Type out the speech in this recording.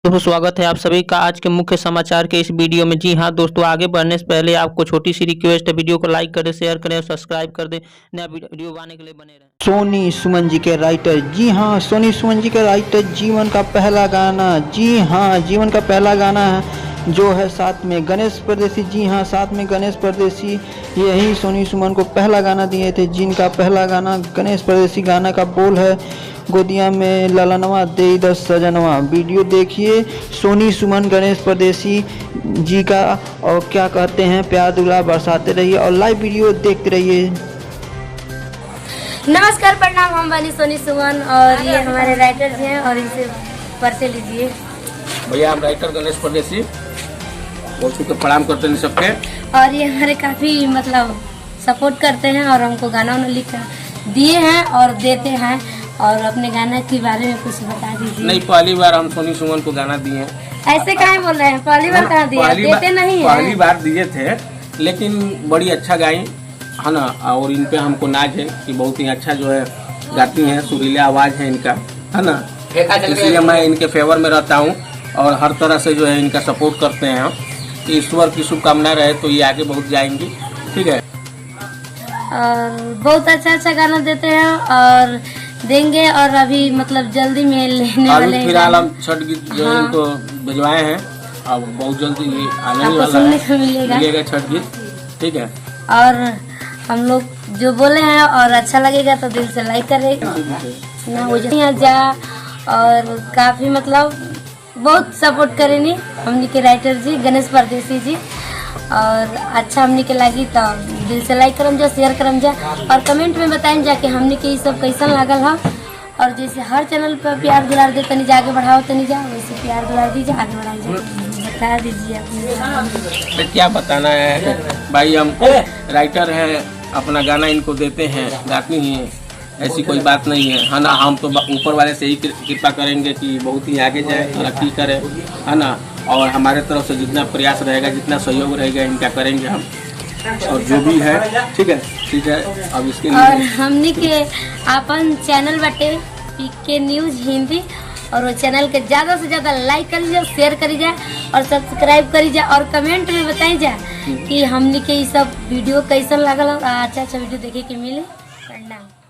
दोस्तों स्वागत है आप सभी का आज के मुख्य समाचार के इस वीडियो में। जी हां दोस्तों, आगे बढ़ने से पहले आपको छोटी सी रिक्वेस्ट है, वीडियो को लाइक कर दें, शेयर करें और सब्सक्राइब कर दें। नया वीडियो पाने के लिए बने रहें। सोनी सुमन जी के राइटर, जी हाँ सोनी सुमन जी के राइटर जीवन का पहला गाना, जी हाँ जीवन का पहला गाना है जो है साथ में गणेश परदेसी। जी हाँ साथ में गणेश परदेसी यही सोनी सुमन को पहला गाना दिए थे, जिनका पहला गाना गणेश परदेसी। गाना का बोल है गोदिया में ललनवा दे 10 सजनवा। वीडियो देखिए सोनी सुमन गणेश परदेसी जी का, और क्या कहते हैं प्यार दुलार बरसाते रहिए और लाइव वीडियो देखते रहिए। नमस्कार, प्रणाम। हम वाली सोनी सुमन और ये हमारे राइटर हैं और इनसे परिचय लीजिए। भैया हम राइटर गणेश परदेसी बोल चुके, प्रणाम करते हैं सबके। और ये हमारे काफी मतलब सपोर्ट करते हैं और हमको गाना लिख कर दिए हैं और देते हैं। और अपने गाना के बारे में कुछ बता दीजिए। नहीं, पहली बार हम सोनी सुमन को गाना दिए हैं। ऐसे काहे बोल रहे हैं? पहली बार कहाँ दिए? देते नहीं है। पहली बार दिए थे, लेकिन बड़ी अच्छा गाई है ना। और इन पे हमको नाज है कि बहुत ही अच्छा जो है गाती हैं, सुरीला आवाज है इनका, है ना। इसलिए मैं इनके फेवर में रहता हूँ और हर तरह से जो है इनका सपोर्ट करते हैं हम। ईश्वर की शुभकामना रहे तो ये आगे बहुत जाएंगी, ठीक है। और बहुत अच्छा गाना देते हैं और देंगे। और अभी मतलब जल्दी में लेने वाले हैं। फिलहाल हम छठ गीत जो है इनको भिजवाए हैं, अब बहुत जल्दी ये आने ही वाला है, मिलेगा छठ गीत, ठीक है। और हम लोग जो बोले हैं और अच्छा लगेगा तो दिल से लाइक करेगा ना, हो जा। और काफी मतलब बहुत सपोर्ट करेनी हमनी के राइटर जी गणेश परदेसी जी। और अच्छा हमनी के लगी तो दिल से लाइक करम जा, शेयर करम जा और कमेंट में बताएं जा कि हमनी के ये सब कैसा लागल है। और जैसे हर चैनल पर प्यार दुलार दे तनी जाके बढ़ाओ तनी जा, वैसे प्यार दुलार दीजिए, आगे बढ़ाइए। बता दीजिए अपने क्या बताना है भाई, हम राइटर हैं, अपना गाना इनको देते हैं, गाती हैं, ऐसी कोई बात नहीं है ना। हम तो ऊपर वाले से ही कृपा करेंगे कि बहुत ही आगे जाए, तरक्की करे, है ना। और हमारे तरफ से जितना प्रयास रहेगा, जितना सहयोग रहेगा, इनका करेंगे हम। और जो भी है ठीक है। अब इसके लिए और हमनी के अपन चैनल बाटे पीके न्यूज हिंदी, और वो चैनल के ज़्यादा से ज़्यादा लाइक करी जाए, शेयर करी जाए और सब्सक्राइब करी जाए और कमेंट में बताई जाए कि हमनी के ये सब वीडियो कैसा लगल और अच्छा वीडियो देखे के मिले। प्रणाम।